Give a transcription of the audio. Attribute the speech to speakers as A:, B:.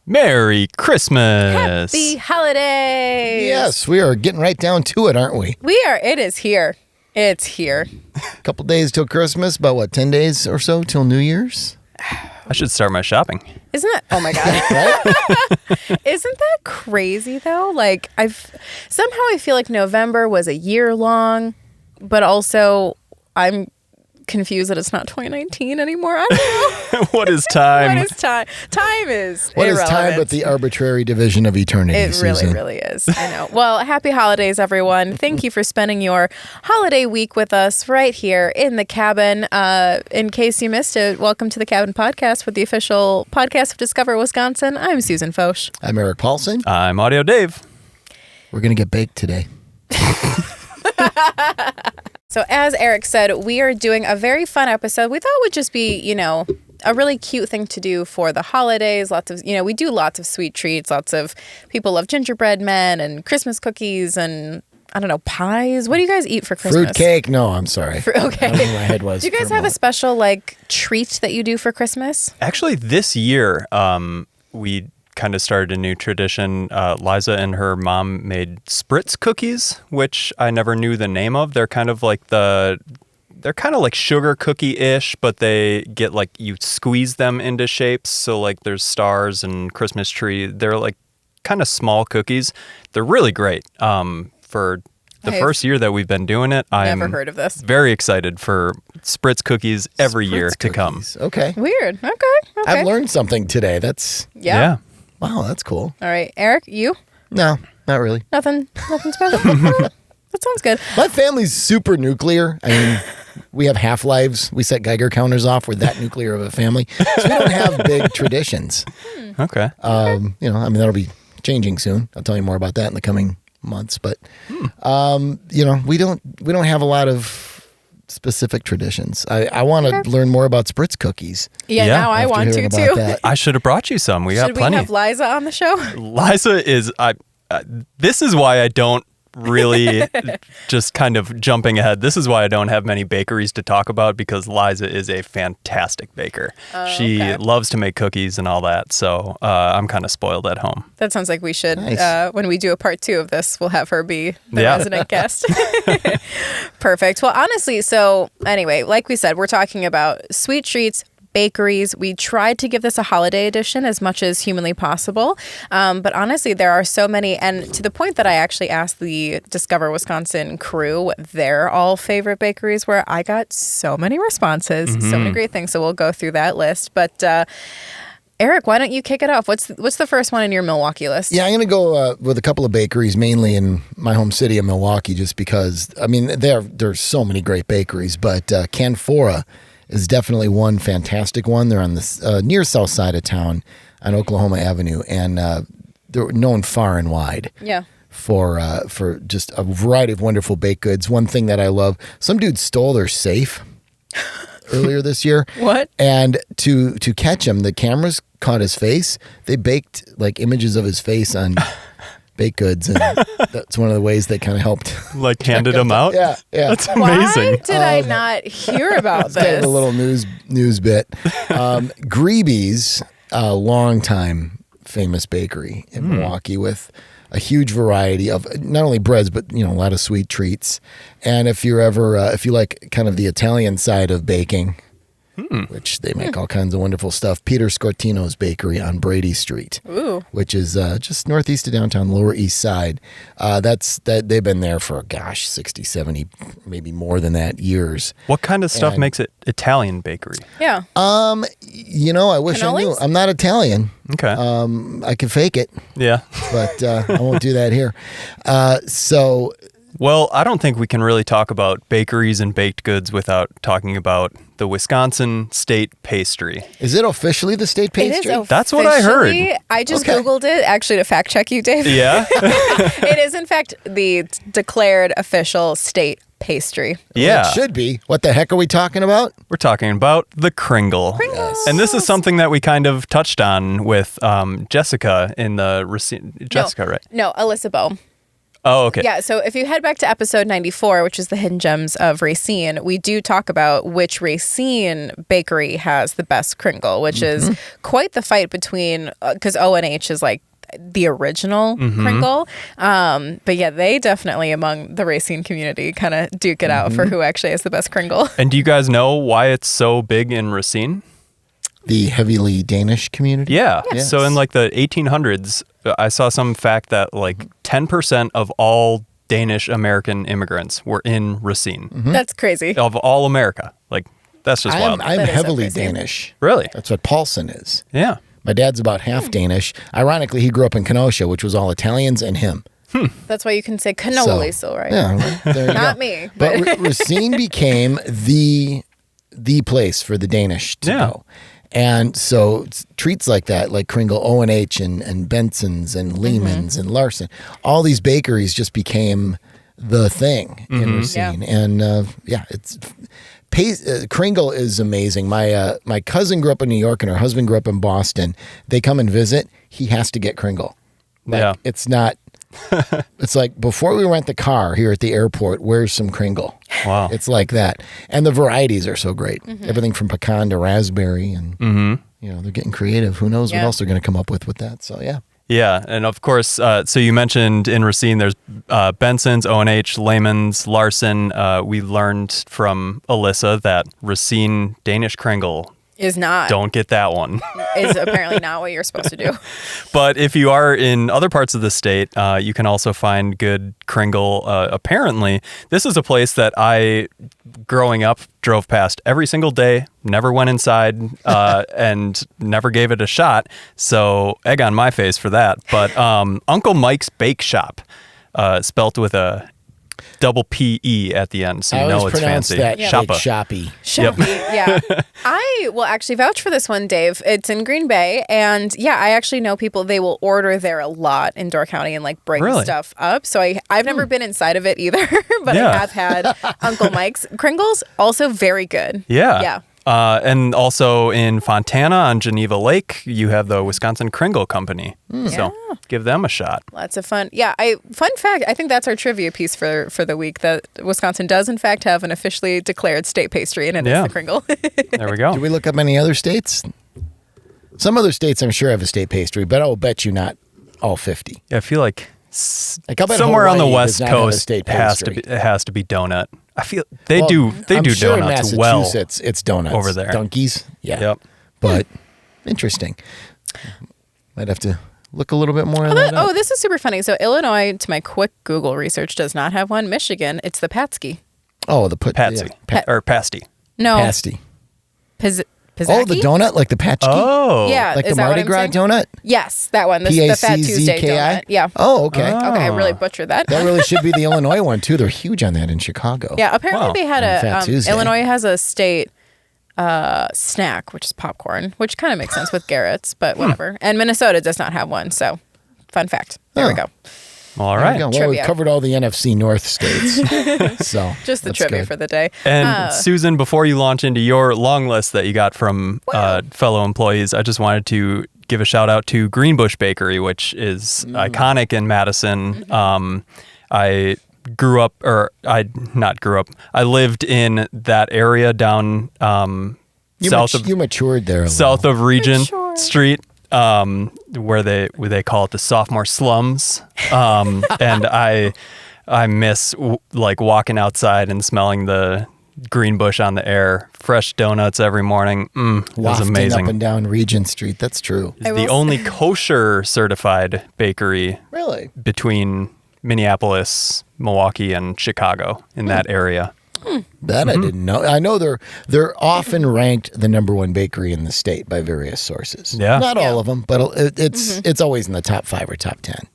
A: Merry Christmas.
B: Happy holidays.
C: Yes, we are getting right down to it, aren't we?
B: We are. It is here. It's here.
C: A couple days till Christmas, about what, 10 days or so till New Year's?
A: I should start my shopping.
B: Isn't that? Oh my God. Isn't that crazy though? Like I feel like November was a year long, but also I'm confused that it's not 2019 anymore. I don't know.
A: What is time?
B: What is time? Time is
C: What is
B: irrelevant.
C: time but the arbitrary division of eternity,
B: It really,
C: Susan?
B: really is. I know. Well, happy holidays, everyone. Thank you for spending your holiday week with us right here in the cabin. In case you missed it, welcome to the Cabin Podcast with the official podcast of Discover Wisconsin. I'm Susan Foch.
C: I'm Eric Paulson.
A: I'm Audio Dave.
C: We're going to get baked today.
B: So as Eric said, we are doing a very fun episode. We thought it would just be, a really cute thing to do for the holidays. Lots of, we do lots of sweet treats. Lots of people love gingerbread men and Christmas cookies and, I don't know, pies. What do you guys eat for Christmas?
C: Fruit cake? No, I'm sorry.
B: Okay.
C: I don't know where my head was.
B: Do you guys have a special, treat that you do for Christmas?
A: Actually, this year, we kind of started a new tradition. Liza and her mom made Spritz cookies, which I never knew the name of. They're kind of like sugar cookie-ish, but they get you squeeze them into shapes. So there's stars and Christmas tree. They're kind of small cookies. They're really great. For the first year that we've been doing it, I'm
B: never heard of this.
A: Very excited for Spritz cookies every year to come.
C: Okay.
B: Weird. Okay.
C: I've learned something today.
B: Yeah.
C: Wow, that's cool.
B: All right. Eric, you?
C: No, not really.
B: Nothing special? That sounds good.
C: My family's super nuclear. I mean, we have half-lives. We set Geiger counters off. We're that nuclear of a family. So we don't have big traditions.
A: Okay.
C: That'll be changing soon. I'll tell you more about that in the coming months. But, we don't have a lot of specific traditions. I want to learn more about Spritz cookies.
B: Yeah, now I want to too.
C: That.
A: I should have brought you some. We got plenty.
B: Should we have Liza on the show?
A: Liza is, this is why I don't really just kind of jumping ahead. This is why I don't have many bakeries to talk about, because Liza is a fantastic baker. She loves to make cookies and all that. So I'm kind of spoiled at home.
B: That sounds like we should,
C: Nice.
B: when we do a part 2 of this, we'll have her be the resident guest. Perfect. Well, honestly, so anyway, like we said, we're talking about sweet treats, bakeries. We tried to give this a holiday edition as much as humanly possible. But honestly, there are so many. And to the point that I actually asked the Discover Wisconsin crew what their all favorite bakeries were, I got so many responses, so many great things. So we'll go through that list. But Eric, why don't you kick it off? What's the first one in your Milwaukee list?
C: Yeah, I'm going to go with a couple of bakeries, mainly in my home city of Milwaukee, just because, there's so many great bakeries, but Canfora is definitely one fantastic one. They're on the near south side of town on Oklahoma Avenue, and they're known far and wide.
B: Yeah.
C: For just a variety of wonderful baked goods. One thing that I love, some dude stole their safe earlier this year.
B: What?
C: And to catch him, the cameras caught his face. They baked images of his face on baked goods, and that's one of the ways they kind of helped.
A: Handed them out?
C: Yeah.
A: That's amazing.
B: Why did I not hear about
C: It's kind
B: this?
C: of a little news bit. Greeby's, a longtime famous bakery in Milwaukee with a huge variety of not only breads, but a lot of sweet treats. And if you like kind of the Italian side of baking, which they make all kinds of wonderful stuff, Peter Scortino's Bakery on Brady Street, which is just northeast of downtown, Lower East Side. They've been there for 60, 70, maybe more than that years.
A: What kind of stuff makes it Italian bakery?
B: Yeah.
C: I wish I knew.
B: Cannolis?
C: I'm not Italian.
A: Okay.
C: I can fake it,
A: Yeah.
C: but I won't do that here.
A: Well, I don't think we can really talk about bakeries and baked goods without talking about the Wisconsin state pastry.
C: Is it officially the state pastry?
B: It is
A: That's what I heard.
B: officially- I just
C: Okay.
B: Googled it, actually, to fact check you, Dave.
A: Yeah?
B: It is, in fact, the declared official state pastry.
A: Yeah.
C: It should be. What the heck are we talking about?
A: We're talking about the Kringle.
C: Yes.
A: And this is something that we kind of touched on with Jessica in the Racine. Jessica, right?
B: No, Alyssa Bowe.
A: Oh, okay.
B: Yeah, so if you head back to episode 94, which is the hidden gems of Racine, we do talk about which Racine bakery has the best kringle, which is quite the fight between, because O&H is like the original kringle. But yeah, they definitely among the Racine community kind of duke it out for who actually has the best kringle.
A: And do you guys know why it's so big in Racine?
C: The heavily Danish community?
A: Yeah.
C: Yes.
A: So in like the 1800s, I saw some fact that like 10% of all Danish American immigrants were in Racine.
B: That's crazy.
A: Of all America. Like, that's just wild.
C: I'm
B: That is so
C: heavily
B: crazy.
C: Danish.
A: Really?
C: That's what Paulson is.
A: Yeah.
C: My dad's about half Danish. Ironically, he grew up in Kenosha, which was all Italians and him.
B: That's why you can say cannoli, so right?
C: Yeah, well, there you
B: Not
C: go.
B: me,
C: But Racine became the place for the Danish to go. And so treats like that, like Kringle, O&H and Benson's and Lehman's and Larson, all these bakeries just became the thing in Racine.
B: Yeah.
C: And Kringle is amazing. My cousin grew up in New York and her husband grew up in Boston. They come and visit. He has to get Kringle. Like, it's not. It's like before we rent the car here at the airport, where's some Kringle?
A: Wow.
C: It's like that. And the varieties are so great. Everything from pecan to raspberry and you know, they're getting creative. Who knows what else they're going to come up with that. So yeah.
A: Yeah, and of course, so you mentioned in Racine, there's Benson's, O&H, Lehman's, Larson. We learned from Alyssa that Racine Danish Kringle,
B: Is not.
A: don't get that one.
B: Is apparently not what you're supposed to do.
A: But if you are in other parts of the state, you can also find good Kringle. Apparently, this is a place that I, growing up, drove past every single day, never went inside, and never gave it a shot. So egg on my face for that. But Uncle Mike's Bake Shop, spelt with a double P-E at the end, so you
C: I
A: know
C: always
A: it's
C: pronounce
A: fancy.
C: that
A: Shoppa.
C: shoppy.
B: Shoppy, yeah. I will actually vouch for this one, Dave. It's in Green Bay, and yeah, I actually know people, they will order there a lot in Door County and like bring
A: Really?
B: stuff up. So I've never been inside of it either, but
A: Yeah.
B: I have had Uncle Mike's. Kringles, also very good.
A: Yeah.
B: Yeah.
A: And also in Fontana on Geneva Lake, you have the Wisconsin Kringle Company. So give them a shot.
B: Lots of fun. Yeah, fun fact, I think that's our trivia piece for the week, that Wisconsin does in fact have an officially declared state pastry, and it's the Kringle.
A: There we go.
C: Did we look up any other states? Some other states I'm sure have a state pastry, but I'll bet you not all 50.
A: Yeah, I feel like
C: Like, I'll bet
A: somewhere on the
C: Hawaii
A: West
C: does not have a
A: Coast
C: state
A: has to
C: pastry.
A: be, it has to be donut. I feel they
C: Well,
A: do
C: I'm sure in
A: donuts well.
C: Massachusetts, it's donuts
A: over there.
C: Donkeys, yeah.
A: Yep.
C: But interesting. Might have to look a little bit more on that.
B: Oh, this is super funny. So Illinois, to my quick Google research, does not have one. Michigan, it's the Patsky.
C: Oh, the
A: Patsy or pasty.
B: No,
C: pasty.
B: Pizzaki?
C: Oh, the donut like the patchki.
A: Oh,
B: Yeah,
C: like
B: is
C: the
B: that what
C: Mardi
B: I'm
C: Gras
B: saying?
C: donut.
B: Yes, that one. The Fat Tuesday
C: Paczki.
B: donut. Yeah.
C: Oh, okay.
B: Okay, I really butchered that.
C: That really should be the Illinois one too. They're huge on that in Chicago.
B: Yeah, apparently
A: Wow.
B: they had
C: On Fat Tuesday.
B: Illinois has a state snack, which is popcorn, which kind of makes sense with Garrett's, but whatever. And Minnesota does not have one, so fun fact. There we
C: Oh.
B: go.
A: all
C: There we
A: right.
C: go. Well,
B: Trivia.
C: we've covered all the NFC North states. So
B: Just the
C: that's
B: trivia
C: good.
B: for the day.
A: And Susan, before you launch into your long list that you got from fellow employees, I just wanted to give a shout out to Greenbush Bakery, which is iconic in Madison. I grew up, or I not grew up. I lived in that area down
C: You matured there.
A: south of Regent
B: Sure.
A: Street, where they call it the sophomore slums, and I miss like walking outside and smelling the green bush on the air, fresh donuts every morning. It was
C: wafting
A: amazing.
C: up and down Regent Street. That's true.
A: It's
B: I
A: the
B: will
A: only kosher certified bakery
C: Really?
A: between Minneapolis, Milwaukee, and Chicago in that area.
C: That I didn't know. I know they're often ranked the number one bakery in the state by various sources.
A: Yeah.
C: Not all
B: Yeah.
C: of them, but it's always in the top 5 or top 10.